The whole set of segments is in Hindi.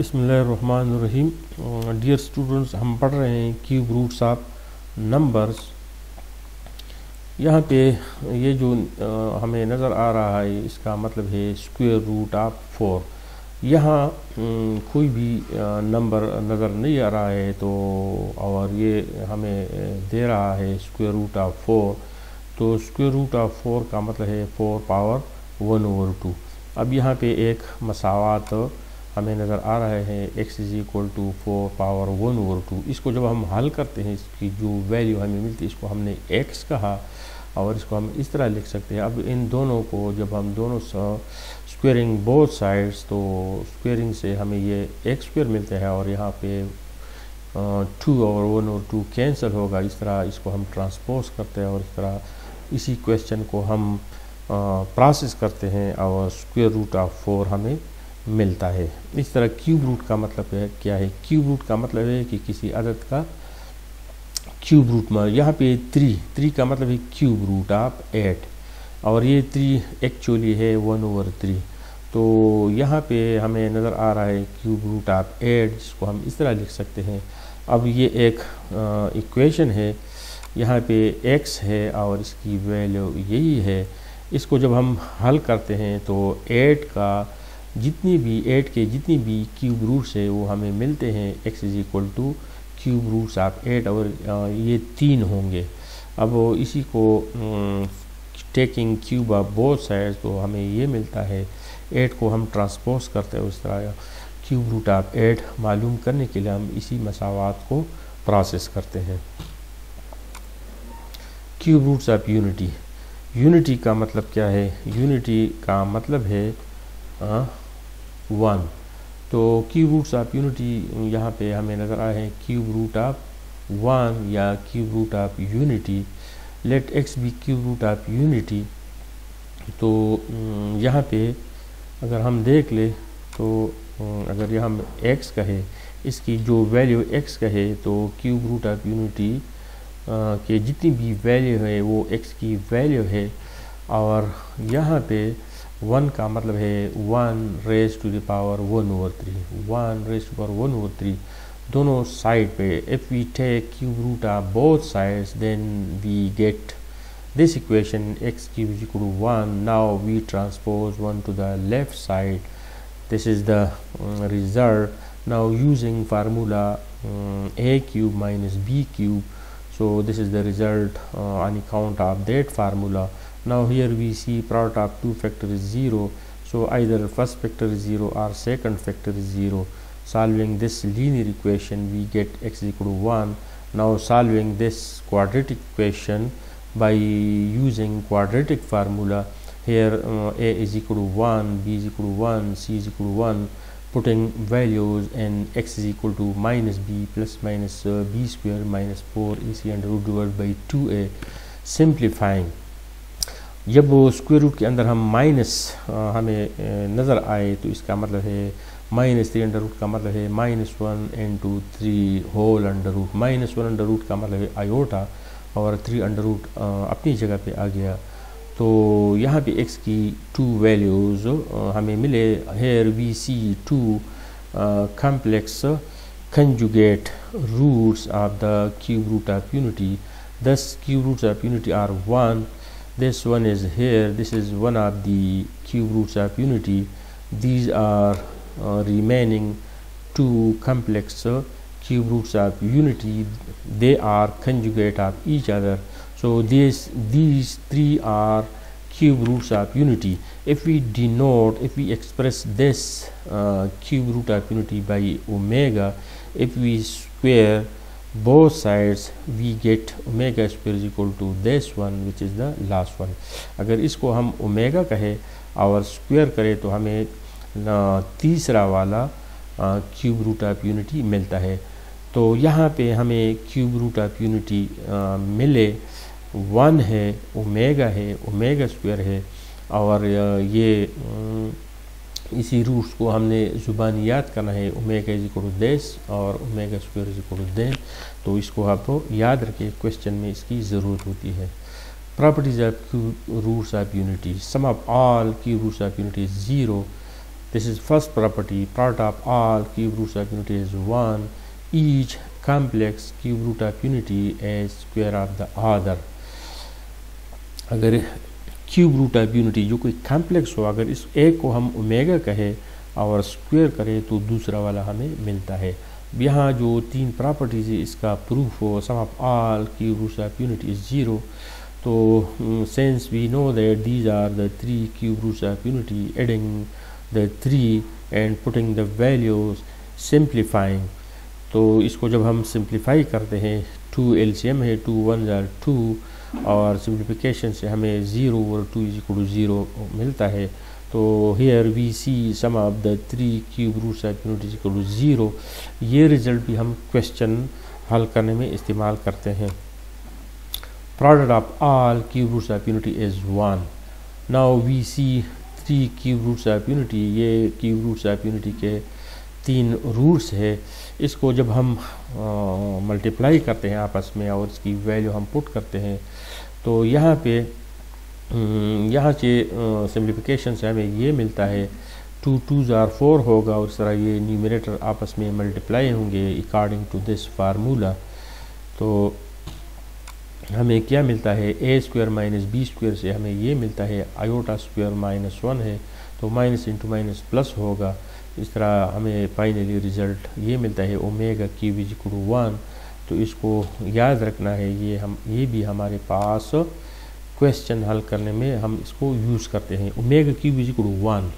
बिस्मिल्लाहिर्रहमानिर्रहीम। डियर स्टूडेंट्स, हम पढ़ रहे हैं क्यूब रूट्स ऑफ नंबर्स। यहाँ पे ये जो हमें नज़र आ रहा है इसका मतलब है स्क्वायर रूट ऑफ 4। यहाँ कोई भी नंबर नज़र नहीं आ रहा है तो और ये हमें दे रहा है स्क्वायर रूट ऑफ 4। तो स्क्वायर रूट ऑफ 4 का मतलब है 4 पावर 1/2। अब यहाँ पे एक मसावात हमें नज़र आ रहा है x is equal to 4 power 1/2। इसको जब हम हल करते हैं इसकी जो वैल्यू हमें मिलती है इसको हमने x कहा और इसको हम इस तरह लिख सकते हैं। अब इन दोनों को जब हम दोनों स्क्वेयरिंग बोथ साइड्स, तो स्क्वेयरिंग से हमें ये x स्क्वेयर मिलते हैं और यहाँ पे 2 और 1/2 कैंसिल होगा। इस तरह इसको हम ट्रांसपोज करते हैं और इस तरह इसी क्वेश्चन को हम प्रोसेस करते हैं और स्क्वायर रूट ऑफ 4 हमें मिलता है। इस तरह क्यूब रूट का मतलब है क्या है? क्यूब रूट का मतलब है कि किसी अदद का क्यूब रूट में, यहाँ पे 3 का मतलब है क्यूब रूट ऑफ 8 और ये 3 एक्चुअली है 1/3। तो यहाँ पे हमें नज़र आ रहा है क्यूब रूट ऑफ 8 जिसको हम इस तरह लिख सकते हैं। अब ये एक इक्वेशन है, यहाँ पे x है और इसकी वैल्यू यही है। इसको जब हम हल करते हैं तो 8 के जितनी भी क्यूब रूट्स है वो हमें मिलते हैं x is equal to cube roots of 8 और ये 3 होंगे। अब इसी को taking cube of both sides तो हमें ये मिलता है। 8 को हम ट्रांसपोज करते हैं उस तरह क्यूब रूट ऑफ 8 मालूम करने के लिए हम इसी मसावात को प्रोसेस करते हैं। Cube roots of unity. Unity का मतलब क्या है? यूनिटी का मतलब है 1। तो क्यूब रूट्स ऑफ यूनिटी यहाँ पे हमें नज़र आए हैं क्यूब रूट ऑफ 1 या cube root of unity. Let x be cube root of unity. तो यहाँ पे अगर हम देख ले तो अगर यहाँ हम x कहे, इसकी जो वैल्यू x कहे तो क्यूब रूट ऑफ यूनिटी के जितनी भी वैल्यू है वो x की वैल्यू है। और यहाँ पे 1 का मतलब है 1 raise to the power 1/3। 1 raise to power 1/3 दोनों साइड पे। If we take cube root of both sides then we get this equation x cube is equal to 1. Now we transpose 1 to the left side. This is the result. Now using formula a cube minus b cube, so this is the result on account of that formula. Now here we see product of two factor is 0, so either first factor is 0 or second factor is 0. Solving this linear equation we get x is equal to 1. Now solving this quadratic equation by using quadratic formula, here a is equal to 1, b is equal to 1, c is equal to 1, putting values and x is equal to minus b plus minus b square minus 4ac under root divided by 2a. Simplifying, जब वो स्क्वायर रूट के अंदर हम माइनस हमें नज़र आए तो इसका मतलब है -3 अंडर रूट का मतलब है -1 into 3 whole under root. -1 under root का मतलब है आयोटा और 3 अंडर रूट अपनी जगह पे आ गया। तो यहाँ पे x की 2 वैल्यूज़ हमें मिले। Here we see 2 complex conjugate roots of the cube root of unity. Thus cube roots of unity are 1. This one is here. This is one of the cube roots of unity. These are remaining 2 complex cube roots of unity. They are conjugate of each other. So these 3 are cube roots of unity. If we express this cube root of unity by omega, if we square both sides we get omega square is equal to this one which is the last one. अगर इसको हम ओमेगा कहे और स्क्वायर करें तो हमें तीसरा वाला क्यूब रूट ऑफ यूनिटी मिलता है। तो यहाँ पे हमें क्यूब रूट ऑफ यूनिटी मिले 1 है, ओमेगा स्क्वायर है और ये इसी रूट्स को हमने ज़ुबानी याद करना है। Omega is equal to this और omega square is equal to then. तो इसको आपको याद रखिए, क्वेश्चन में इसकी ज़रूरत होती है। Properties of cube roots of unity, sum of all cube roots of unity 0 This is first property. Product of all cube roots of unity is 1. Each complex cube root of unity is square of the other. अगर क्यूब रूट ऑफ यूनिटी जो कोई कॉम्प्लेक्स हो, अगर इस एक को हम ओमेगा कहे और स्क्वायर करें तो दूसरा वाला हमें मिलता है। यहाँ जो तीन प्रॉपर्टीज है इसका प्रूफ हो, sum of all cube roots of unity is 0। तो since we know that these are the 3 cube roots of unity, adding the 3 and putting the values, simplifying, तो इसको जब हम सिंप्लीफाई करते हैं 2 एलसीएम है, 2 1 आर 2 और सिंप्लीफिकेशन से हमें 0 और 2 इज इक्वल टू 0 मिलता है। तो here we see sum of the 3 cube roots of unity is equal to 0। ये रिजल्ट भी हम क्वेश्चन हल करने में इस्तेमाल करते हैं। Product of all cube roots of unity is 1। Now we see 3 cube roots of unity, ये क्यूब रूट्स ऑफ यूनिटी के 3 रूट्स है। इसको जब हम मल्टीप्लाई करते हैं आपस में और इसकी वैल्यू हम पुट करते हैं तो यहाँ पे यहाँ से सिम्प्लिफिकेशन से हमें ये मिलता है 2 2s आर 4 होगा और इस तरह ये न्यूमरेटर आपस में मल्टीप्लाई होंगे अकॉर्डिंग टू दिस फार्मूला। तो हमें क्या मिलता है, a square minus B square से हमें ये मिलता है आयोटा स्क्वायर माइनस 1 है तो माइनस इंटू माइनस प्लस होगा। इस तरह हमें फाइनली रिज़ल्ट ये मिलता है omega cube is equal to 1। तो इसको याद रखना है, ये भी हमारे पास क्वेश्चन हल करने में हम इसको यूज़ करते हैं। Omega cube is equal to 1,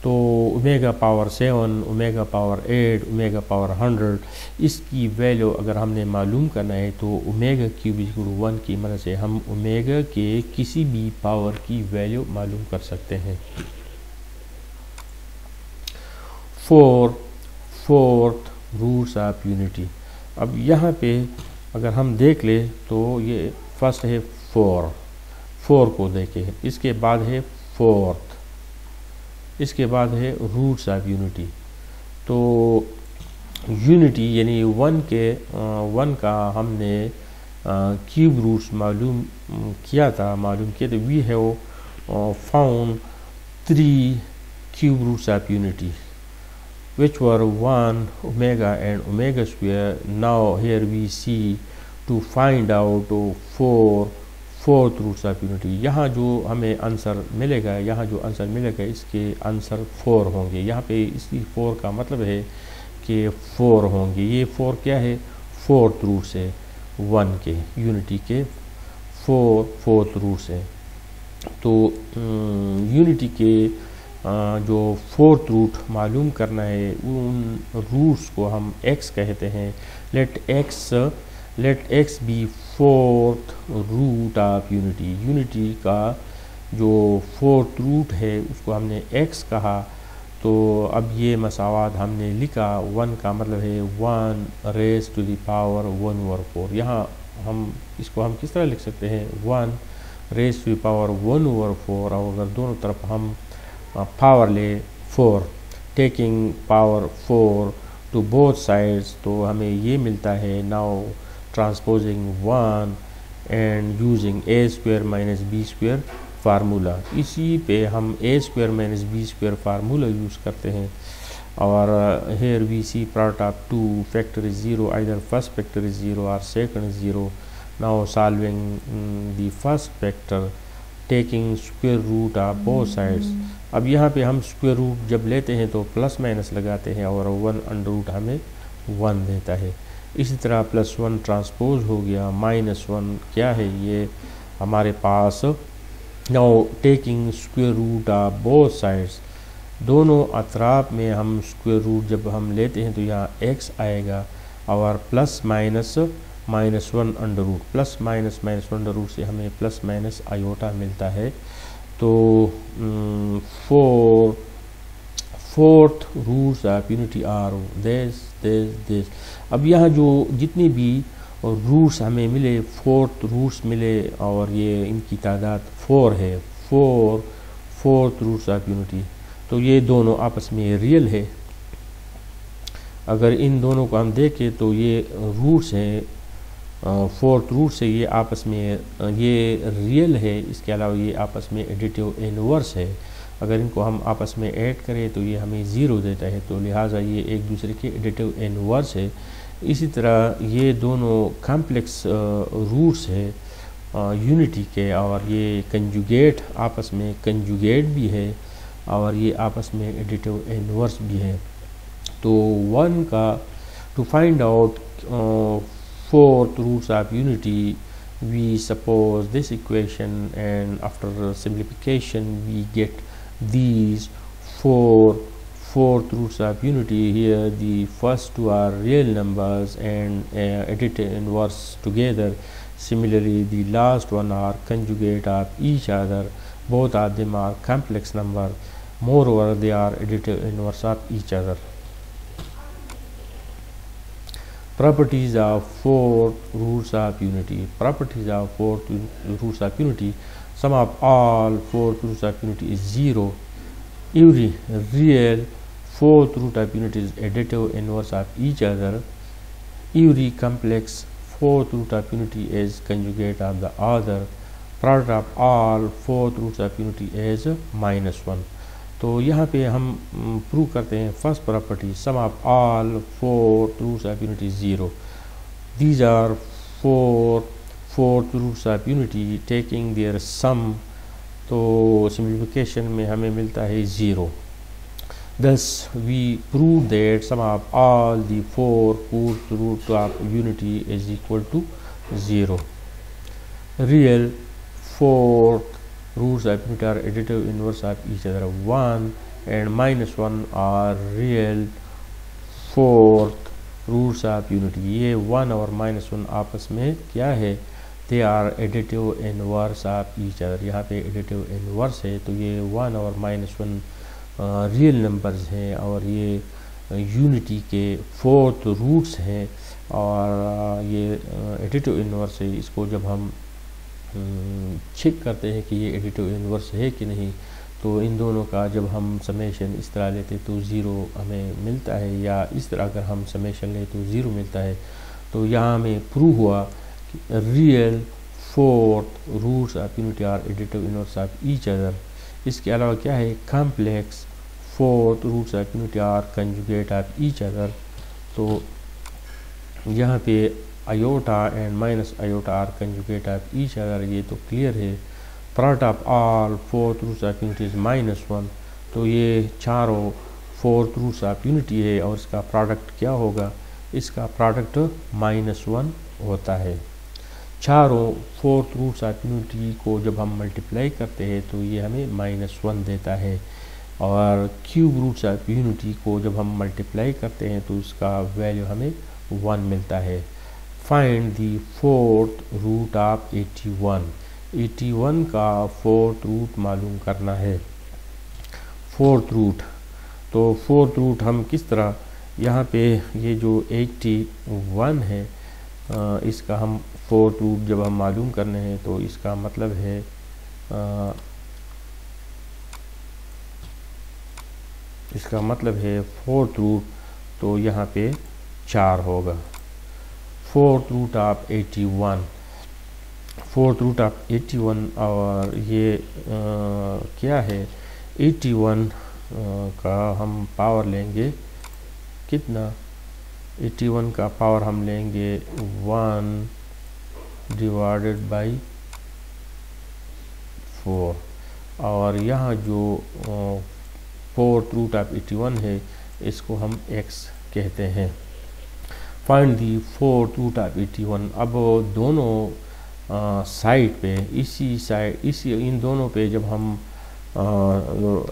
तो omega power 7, omega power 8, omega power 100, इसकी वैल्यू अगर हमने मालूम करना है तो omega cube is equal to 1 की मदद से हम ओमेगा के किसी भी पावर की वैल्यू मालूम कर सकते हैं। Fourth roots of unity. अब यहाँ पे अगर हम देख ले तो ये फर्स्ट है 4 को देखें, इसके बाद है फोर्थ, इसके बाद है रूट्स ऑफ यूनिटी। तो यूनिटी यानी 1 का हमने क्यूब रूट्स मालूम किया था तो we have found 3 cube roots of unity which were 1 omega and omega square. Now here we see to find out 4th roots of unity. यहाँ जो हमें आंसर मिलेगा, इसके आंसर 4 होंगे। यहाँ पे इसकी 4 का मतलब है कि 4 होंगे। ये 4 क्या है, 4th रूट्स है 1 के, यूनिटी के 4th रूट्स है। तो यूनिटी के जो 4th रूट मालूम करना है उन रूट्स को हम x कहते हैं। Let x be 4th root of unity. Unity का जो 4th रूट है उसको हमने x कहा। तो अब ये मसावात हमने लिखा, 1 का मतलब है 1 रेज़ टू द पावर 1/4। यहाँ हम इसको हम किस तरह लिख सकते हैं, 1 रेज़ टू द पावर 1/4 और अगर दोनों तरफ हम पावर ले 4, taking power 4 to both sides, तो हमें ये मिलता है। Now transposing 1 and using a square minus B square formula, इसी पे हम a square minus B square formula use करते हैं। और here we see product of 2 factor is 0, either first factor is 0 और second is 0। Now solving the first factor taking square root of both sides. अब यहाँ पे हम स्क्वायर रूट जब लेते हैं तो प्लस माइनस लगाते हैं और 1 अंडर रूट हमें 1 देता है। इसी तरह +1 ट्रांसपोज हो गया, -1 क्या है ये हमारे पास। Now taking square root of both sides, दोनों अतराफ में हम स्क्वायर रूट जब हम लेते हैं तो यहाँ x आएगा और plus minus -1 under root, plus minus -1 under root से हमें प्लस माइनस आयोटा मिलता है। तो 4th roots of unity are this. अब यहाँ जो जितनी भी रूट्स हमें मिले, 4th रूट्स मिले और ये इनकी तादाद 4 है, 4th रूट्स ऑफ यूनिटी। तो ये दोनों आपस में रियल है। अगर इन दोनों को हम देखें तो ये रूट्स हैं, 4th रूट से ये आपस में ये रियल है। इसके अलावा ये आपस में एडिटिव इनवर्स है। अगर इनको हम आपस में ऐड करें तो ये हमें 0 देता है, तो लिहाजा ये एक दूसरे के एडिटिव इनवर्स है। इसी तरह ये दोनों कॉम्प्लेक्स रूट्स है यूनिटी के, और ये कंजुगेट आपस में कंजुगेट भी है और ये आपस में एडिटिव इनवर्स भी है। तो वन का to find out fourth roots of unity, we suppose this equation, and after simplification we get these fourth roots of unity. Here the first two are real numbers and additive inverse together. Similarly the last one are conjugate of each other. Both of them are complex number. Moreover they are additive inverse of each other. Properties of four roots of unity. Properties of four roots of unity. Sum of all four roots of unity is 0. Every real fourth root of unity is additive inverse of each other. Every complex fourth root of unity is conjugate of the other. Product of all fourth roots of unity is -1. तो यहाँ पे हम प्रूव करते हैं first property, sum of all four roots of unity 0. These are fourth roots of unity taking their sum, तो सिम्प्लिफिकेशन में हमें मिलता है 0. Thus we prove that sum of all the fourth root of unity is equal to 0. Real fourth roots of unity are additive inverse of each other. 1 and -1 are real fourth roots of unity. ये 1 और -1 आपस में क्या है? They are additive inverse of each other. यहाँ पे additive inverse है, तो ये 1 और -1 रियल नंबर्स हैं और ये यूनिटी के फोर्थ रूट्स हैं, और ये एडिटिव इनवर्स है। इसको जब हम चेक करते हैं कि ये एडिटिव इनवर्स है कि नहीं, तो इन दोनों का जब हम समेशन इस तरह लेते तो 0 हमें मिलता है, या इस तरह अगर हम समेशन लें तो 0 मिलता है। तो यहाँ हमें प्रूव हुआ कि real fourth roots of unity are additive inverse of each other. इसके अलावा क्या है? Complex fourth roots of unity are conjugate of each other. तो यहाँ पे iota and minus iota are conjugate of each other, ये तो क्लियर है। Product of all fourth roots of unity is -1, तो ये चारों फोर्थ रूट्स ऑफ यूनिटी है और इसका प्रोडक्ट क्या होगा? इसका प्रोडक्ट -1 होता है। चारों फोर्थ रूट्स ऑफ यूनिटी को जब हम मल्टीप्लाई करते हैं तो ये हमें -1 देता है, और क्यूब रूट्स ऑफ यूनिटी को जब हम मल्टीप्लाई करते हैं तो इसका वैल्यू हमें 1 मिलता है। Find the fourth root of 81। 81 का फोर्थ रूट मालूम करना है। फोर्थ रूट, तो फोर्थ रूट हम किस तरह, यहाँ पे ये जो 81 है इसका हम फोर्थ रूट जब हम मालूम करने हैं तो इसका मतलब है फोर्थ रूट, तो यहाँ पे 4 होगा। Fourth root of 81, fourth root of 81, और ये क्या है? 81 का हम पावर लेंगे कितना? 81 का पावर हम लेंगे 1 डिवाइडेड बाई 4, और यहाँ जो फोर्थ रूट ऑफ 81 है इसको हम x कहते हैं। Find the fourth root of 81। अब दोनों साइड पे इन दोनों पे जब हम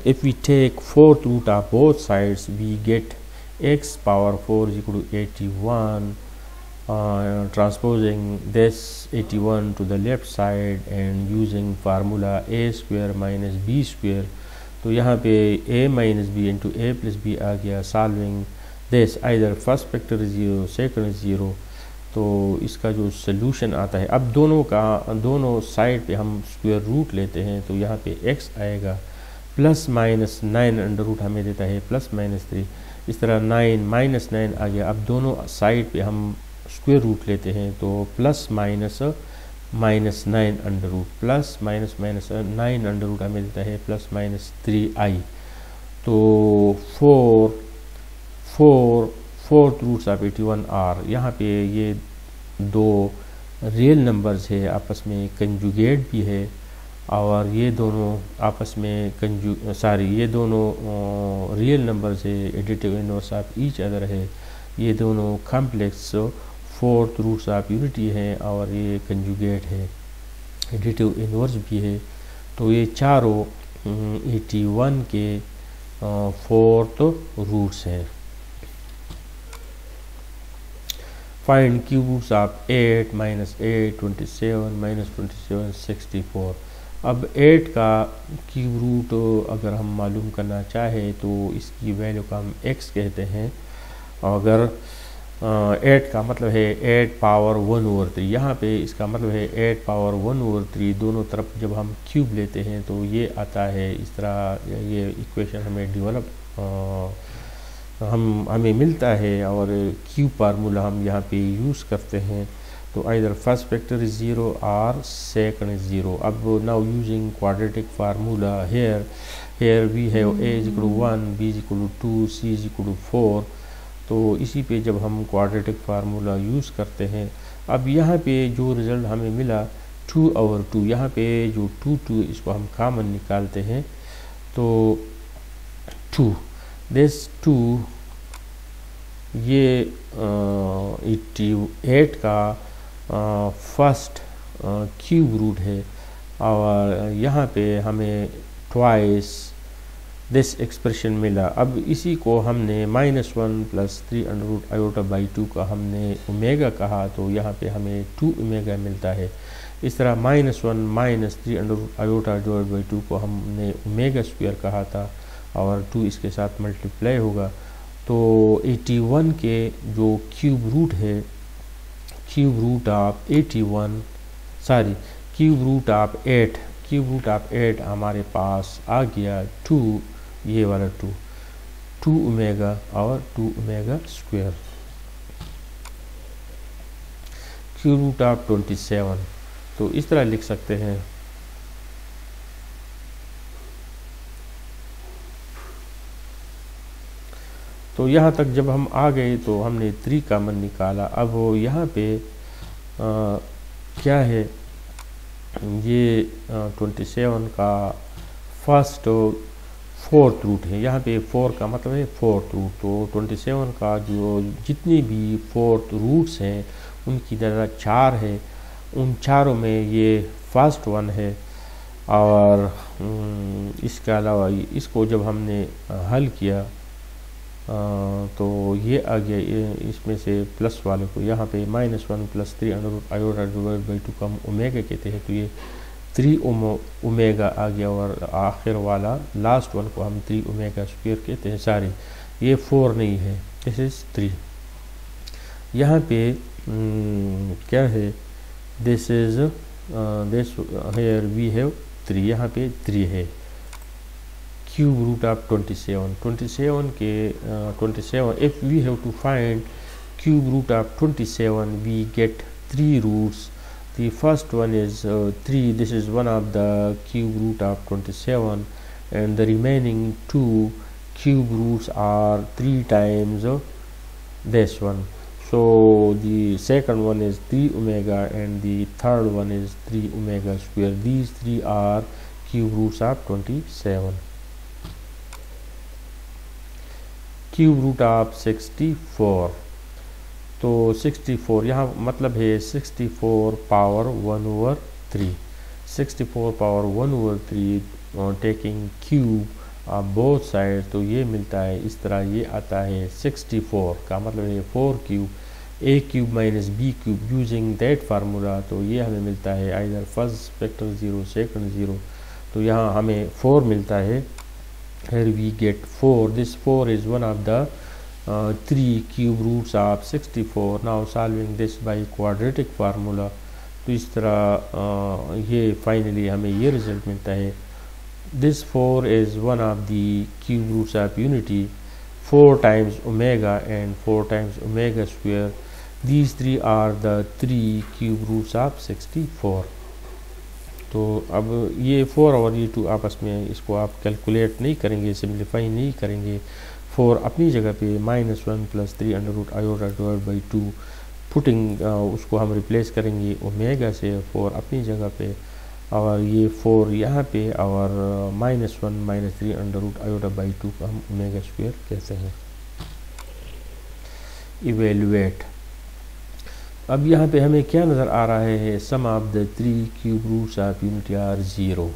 if we take fourth root of both sides we get x power 4 is equal to 81, transposing this 81 to the left side and using formula a square minus b square, तो यहाँ पे a minus b into a plus b आ गया। Solving this either first factor is 0 second is 0, तो इसका जो सोल्यूशन आता है, अब दोनों साइड पे हम स्क्वायर रूट लेते हैं तो यहाँ पे x आएगा, प्लस माइनस 9 अंडर रूट हमें देता है प्लस माइनस 3, इस तरह 9 माइनस 9 आ गया। अब दोनों साइड पे हम स्क्वायर रूट लेते हैं तो plus minus -9 plus minus minus 9 हमें मिलता है प्लस माइनस 3i। तो 4th रूट्स ऑफ 81 आर, यहाँ पे ये दो रियल नंबर्स है, आपस में कंजुगेट भी है, और ये दोनों आपस में ये दोनों रियल नंबर्स है, additive inverse of each other है। ये दोनों complex 4th roots of unity है, और ये कंजुगेट है, एडिटिव इनवर्स भी है। तो ये चारों 81 के 4th रूट्स हैं। Find cube roots of 8 -8 27 -27 64। अब 8 का क्यूब रूट अगर हम मालूम करना चाहे तो इसकी वैल्यू का हम x कहते हैं। अगर 8 का मतलब है 8 पावर 1/3, यहाँ पे इसका मतलब है 8 पावर 1/3। दोनों तरफ जब हम क्यूब लेते हैं तो ये आता है इस तरह, ये इक्वेशन हमें डेवलप हमें मिलता है, और क्यूब फार्मूला हम यहाँ पे यूज़ करते हैं। तो आइदर फर्स्ट फैक्टर इज 0 और सेकंड इज 0। अब now using quadratic formula here we have a is equal to 1, b is equal to 2, c is equal to 4। तो इसी पे जब हम क्वाड्रेटिक फार्मूला यूज़ करते हैं, अब यहाँ पे जो रिज़ल्ट हमें मिला 2/2, यहाँ पे जो 2 इसको हम कॉमन निकालते हैं तो 2 दिस 2 ये 88 का फर्स्ट क्यूब रूट है, और यहाँ पे हमें ट्वाइस दिस एक्सप्रेशन मिला। अब इसी को हमने -1 + 3√i/2 का हमने ओमेगा कहा, तो यहाँ पे हमें 2 ओमेगा मिलता है। इस तरह -1 - 3√i/2 को हमने ओमेगा स्क्वायर कहा था, और 2 इसके साथ मल्टीप्लाई होगा। तो 81 के जो क्यूब रूट है, क्यूब रूट ऑफ 8 हमारे पास आ गया 2, ये वाला 2 ओमेगा और 2 omega square. Cube root of 27, तो इस तरह लिख सकते हैं। तो यहाँ तक जब हम आ गए तो हमने 3 कॉमन निकाला। अब वो यहाँ पे क्या है, ये 27 का फर्स्ट 4th रूट है। यहाँ पे 4 का मतलब है 4th रूट। तो 27 का जो जितनी भी 4th रूट्स हैं उनकी दर्जा 4 है, उन चारों में ये फर्स्ट वन है। और इसके अलावा इसको जब हमने हल किया तो ये आ गया, इसमें से प्लस वाले को यहाँ पे -1 + 3√i/2 का हम ओमेगा कहते हैं, तो ये 3 ओमेगा आ गया, और आखिर वाला लास्ट वन को हम 3 ओमेगा स्क्वायर कहते हैं। सॉरी, ये 4 नहीं है, दिस इज 3। यहाँ पे क्या है, this is this here we have 3, यहाँ पे 3 है। क्यूब रूट ऑफ 27 के 27, if we have to find cube root of 27 we get 3 roots. The first one is 3, this is one of the cube root of 27, and the remaining 2 cube roots are 3 times this one. So the second one is 3 omega and the third one is 3 omega square. These 3 are cube roots of 27. Cube root of 64, तो 64 यहाँ मतलब है 64 power 1/3, 64 power 1/3 taking cube both side, तो ये मिलता है इस तरह। ये आता है 64 का मतलब है 4 cube, a cube minus b cube using that formula. तो ये हमें मिलता है आइदर फर्स्ट फैक्टर 0 सेकंड 0, तो यहाँ हमें 4 मिलता है। Here we get 4. This 4 is one of the 3 cube roots of 64. Now solving this by quadratic formula, तो इस तरह ये फाइनली हमें ये रिजल्ट मिलता है। This 4 is one of the cube roots of unity, 4 times omega and 4 times omega square. These three are the three cube roots of 64। तो अब ये 4 और ये 2 आपस में इसको आप कैलकुलेट नहीं करेंगे, सिंप्लीफाई नहीं करेंगे। 4 अपनी जगह पे -1 + 3 under root iota divide by 2 putting उसको हम रिप्लेस करेंगे ओमेगा से, 4 अपनी जगह पे और ये 4 यहाँ पे और -1 - 3 अंडर रूट आयोटा बाई 2 को हम ओमेगा स्क्वायर कहते हैं। इवेल्युएट, अब यहाँ पे हमें क्या नज़र आ रहा है, sum of the 3 cube roots of unity are 0।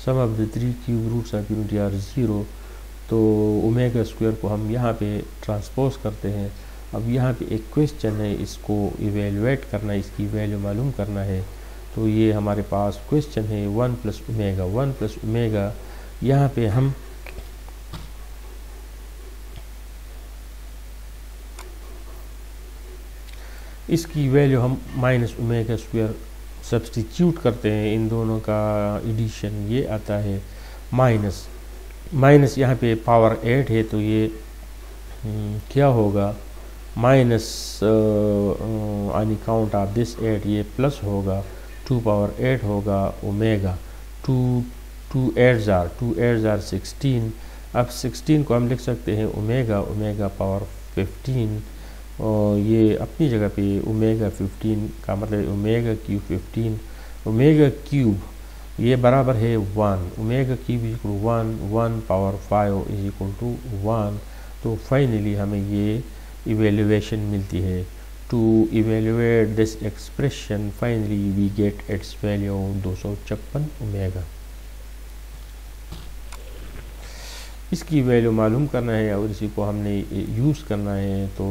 Sum of the 3 cube roots of unity are 0। तो ओमेगा स्क्वायर को हम यहाँ पे ट्रांसपोज करते हैं। अब यहाँ पे एक क्वेश्चन है, इसको इवेल्युएट करना है, इसकी वैल्यू मालूम करना है। तो ये हमारे पास क्वेश्चन है 1 + ओमेगा। 1 + ओमेगा यहाँ पे हम इसकी वैल्यू हम -ओमेगा स्क्वायर सब्सटीट्यूट करते हैं, इन दोनों का एडिशन ये आता है माइनस यहाँ पे पावर 8 है तो ये क्या होगा, minus on account of this 8 ये प्लस होगा, 2 पावर 8 होगा ओमेगा। 2 8 जार 16। अब 16 को हम लिख सकते हैं ओमेगा पावर 15 और ये अपनी जगह पे ओमेगा 15 का मतलब ओमेगा क्यूब 15। ओमेगा क्यूब ये बराबर है 1, omega cube is equal 1 power 5 is equal to 1। तो फाइनली हमें ये इवेल्युएशन मिलती है। To evaluate this expression finally we get its value 256 omega. इसकी वैल्यू मालूम करना है और इसी को हमने यूज़ करना है। तो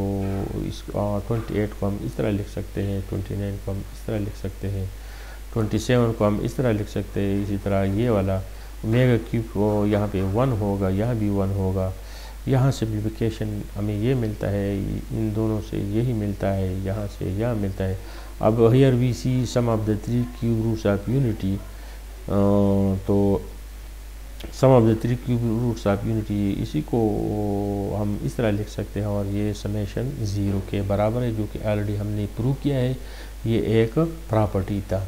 इस 28 को हम इस तरह लिख सकते हैं, 29 को हम इस तरह लिख सकते हैं, 27 को हम इस तरह लिख सकते हैं। इसी तरह ये वाला ओमेगा क्यूब को यहाँ पे 1 होगा, यहाँ भी 1 होगा। यहाँ सिम्प्लिफिकेशन हमें ये मिलता है, इन दोनों से यही मिलता है, यहाँ से यहाँ मिलता है। अब here we see sum of the 3 cube roots of unity. तो sum of the 3 cube roots of unity, इसी को हम इस तरह लिख सकते हैं और ये समेशन 0 के बराबर है, जो कि ऑलरेडी हमने प्रूव किया है। ये एक प्रॉपर्टी था।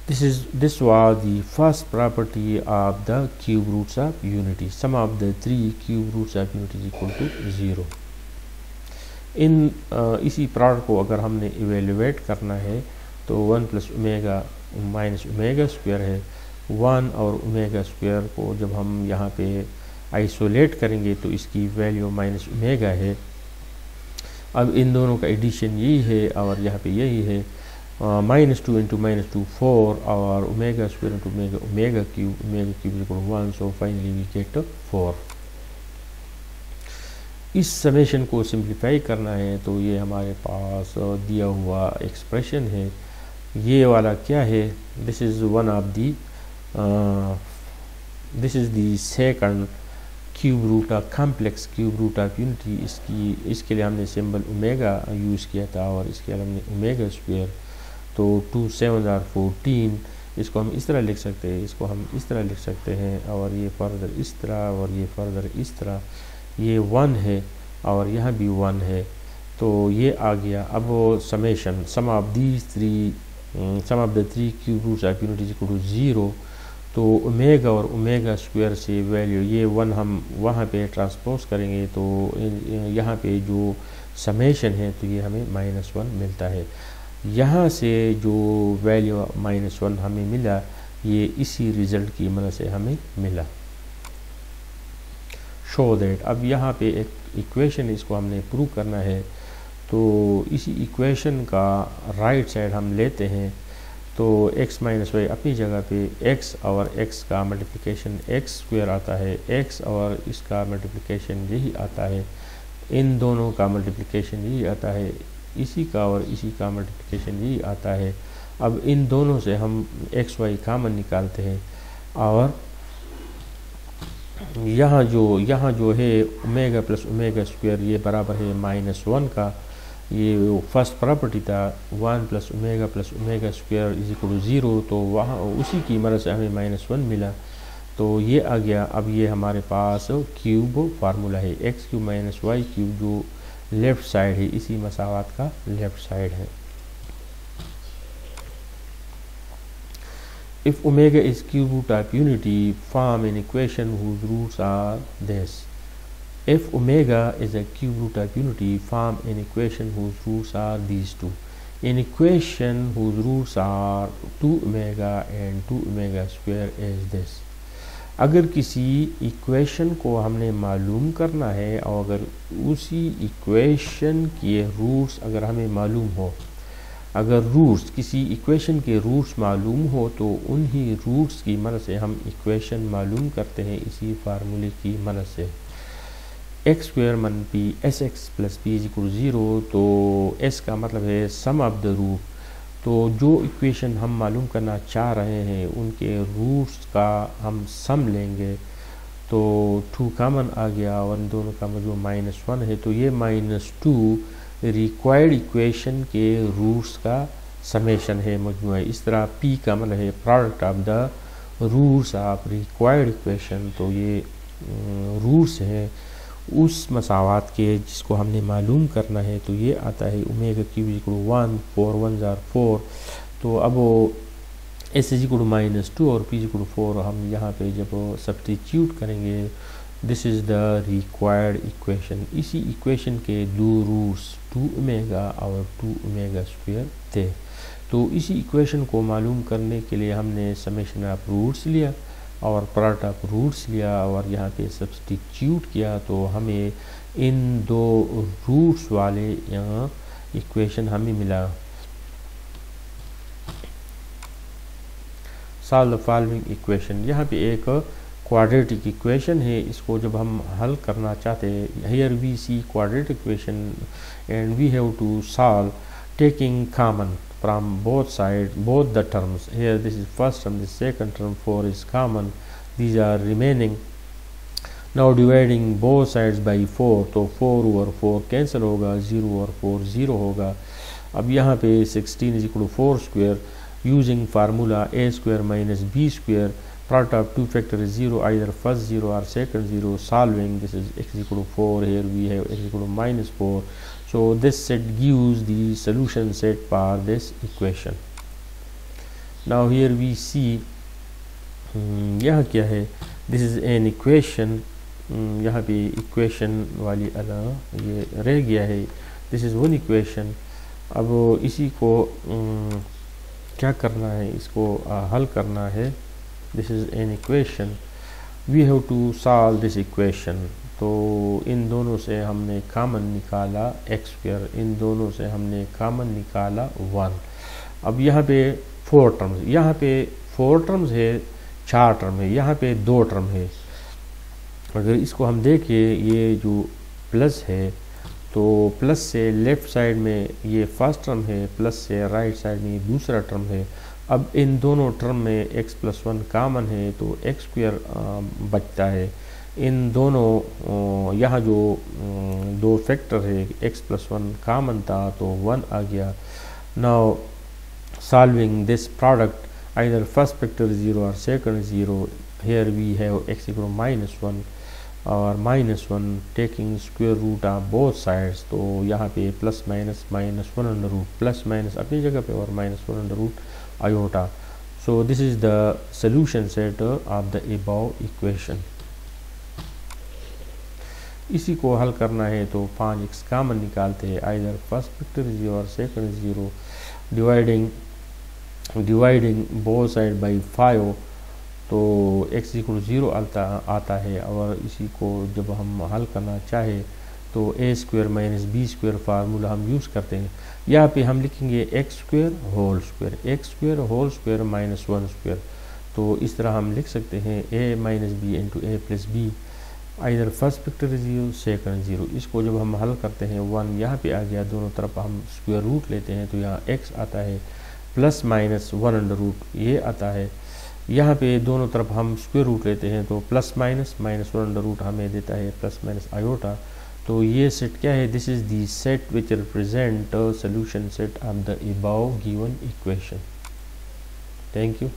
This was the first property of the cube roots of unity. Sum of the 3 cube roots of unity is equal to 0. इसी प्रोडक्ट को अगर हमने इवेल्युएट करना है तो 1 + ओमेगा - ओमेगा स्क्वायर है। 1 और ओमेगा स्क्वायर को जब हम यहाँ पे आइसोलेट करेंगे तो इसकी वैल्यू -ओमेगा है। अब इन दोनों का एडिशन यही है और यहाँ पे यही है। -2 × -2 4 और omega square × omega cube equal 1। So finally we get 4। इस समेशन को सिंप्लीफाई करना है तो ये हमारे पास दिया हुआ एक्सप्रेशन है। ये वाला क्या है, this is the second cube root of complex cube root of unity. इसके लिए हमने सिंबल ओमेगा यूज़ किया था और इसके लिए हमने ओमेगा स्क्वायर। तो 2 7 are 14, इसको हम इस तरह लिख सकते हैं, इसको हम इस तरह लिख सकते हैं और ये फर्दर इस तरह और ये फर्दर इस तरह। ये 1 है और यहाँ भी 1 है तो ये आ गया। अब वो summation sum of the 3 cube roots of unity is equal to 0। तो ओमेगा और ओमेगा स्क्वायर से वैल्यू ये 1 हम वहाँ पे ट्रांसपोज करेंगे तो यहाँ पे जो समेशन है तो ये हमें -1 मिलता है। यहाँ से जो वैल्यू -1 हमें मिला ये इसी रिज़ल्ट की मदद से हमें मिला। शो दैट, अब यहाँ पे एक इक्वेशन इसको हमने प्रूव करना है। तो इसी इक्वेशन का राइट साइड हम लेते हैं तो x - y अपनी जगह पे x और x का मल्टीप्लिकेशन x स्क्वायर आता है, x और इसका मल्टीप्लिकेशन यही आता है, इन दोनों का मल्टीप्लिकेशन यही आता है, इसी का और इसी का मल्टीप्लिकेशन यही आता है। अब इन दोनों से हम x y कॉमन निकालते हैं और यहाँ जो है ओमेगा + ओमेगा स्क्वायर ये बराबर है -1 का। ये फर्स्ट प्रॉपर्टी था 1 + omega square is equal to 0। तो वहाँ उसी की मदद से हमें -1 मिला तो ये आ गया। अब ये हमारे पास क्यूब फार्मूला है, x³ - y³ जो लेफ़्ट साइड है, इसी मसावात का लेफ़्ट साइड है। If omega is cube root of unity, form an equation whose roots are this. If omega is a cube root of unity, form an equation whose roots are these two. An equation whose roots are 2 omega and 2 omega square is this. अगर किसी इक्वेशन को हमने मालूम करना है और अगर उसी इक्वेशन के रूट्स अगर हमें मालूम हो, अगर रूट्स किसी इक्वेशन के रूट्स मालूम हो तो उन्हीं रूट्स की मदद से हम इक्वेशन मालूम करते हैं इसी फार्मूले की मदद से। एक्स स्क्वायर मन P S x plus P is equal 0, तो एस का मतलब है सम ऑफ द रूट। तो जो इक्वेशन हम मालूम करना चाह रहे हैं उनके रूट्स का हम सम लेंगे, तो 2 कामन आ गया और इन दोनों का मजमू -1 है, तो ये -2 रिक्वायर्ड इक्वेशन के रूट्स का समेशन है, मजमूआ। इस तरह p का मतलब है product of the roots of required equation, तो ये रूट्स हैं उस मसावात के जिसको हमने मालूम करना है। तो ये आता है ओमेगा क्यूब इक्वल 1, 4 1 जार 4। तो अब वो एस इज इक्वल -2 और पी इक्वल 4 हम यहाँ पे जब सब्स्टिट्यूट करेंगे, this is the required equation. इसी इक्वेशन के दो रूट्स 2 ओमेगा और 2 ओमेगा स्क्वायर थे। तो इसी इक्वेशन को मालूम करने के लिए हमने समेशन ऑफ रूट्स लिया और प्रोडक्ट ऑफ रूट्स लिया और यहाँ पे सब्स्टिट्यूट किया, तो हमें इन दो रूट्स वाले यहाँ इक्वेशन हमें मिला। Solve the following equation. यहाँ पे एक क्वाड्रेटिक इक्वेशन है, इसको जब हम हल करना चाहते हैं, here we see quadratic equation and we have to solve taking common from both the terms. Here this is first term, the second term, 4 is common, these are remaining. Now dividing both sides by 4, तो 4 over 4 कैंसिल होगा, 0 over 4 0 होगा। अब यहाँ पे 16 is equal to 4 square, using formula a square minus b square, product of two factor is 0, either first 0 or second 0, solving this is x is equal to 4, here we have x is equal to -4. So this set gives the solution set for this equation. Now here we see यहाँ क्या है, this is an equation, यहाँ पे equation वाली अला ये रह गया है, this is one equation। अब इसी को क्या करना है, इसको हल करना है। this is an equation, we have to solve this equation। तो इन दोनों से हमने कॉमन निकाला एक्स स्क्वायर, इन दोनों से हमने कॉमन निकाला 1। अब यहाँ पे 4 टर्म्स, यहाँ पे 4 टर्म्स है, 4 टर्म है, यहाँ पे 2 टर्म है। अगर इसको हम देखें, ये जो प्लस है तो प्लस से लेफ़्ट साइड में ये फर्स्ट टर्म है, प्लस से राइट साइड में ये दूसरा टर्म है। अब इन दोनों टर्म में x+1 कॉमन है तो एक्स स्क्वायर बचता है। इन दोनों यहाँ जो दो फैक्टर है x+1 कॉमन था तो 1 आ गया। Now solving this product either first factor 0 और second 0, here we have x equal -1 और -1 taking square root of both sides, तो यहाँ पे plus minus -1 under root, plus minus अपनी जगह पे और -1 under root iota. So this is the solution set of the above equation. इसी को हल करना है तो 5x कॉमन निकालते हैं, आइदर फर्स्ट फैक्टर 0 और second 0, dividing both side by 5, तो x इक्वल 0 आता है। और इसी को जब हम हल करना चाहे तो a square minus B square formula हम यूज़ करते हैं। यहाँ पे हम लिखेंगे x square whole square, x square whole square -1 square. तो इस तरह हम लिख सकते हैं a minus B into a plus B, either first factor 0 second 0। इसको जब हम हल करते हैं 1 यहाँ पे आ गया, दोनों तरफ हम स्क्वायर रूट लेते हैं तो यहाँ x आता है, प्लस माइनस 1 अंडर रूट ये आता है। यहाँ पे दोनों तरफ हम स्क्वायर रूट लेते हैं तो प्लस माइनस -1 अंडर रूट हमें देता है प्लस माइनस आयोटा। तो ये सेट क्या है, this is the set which represent solution set of the above given equation. Thank you.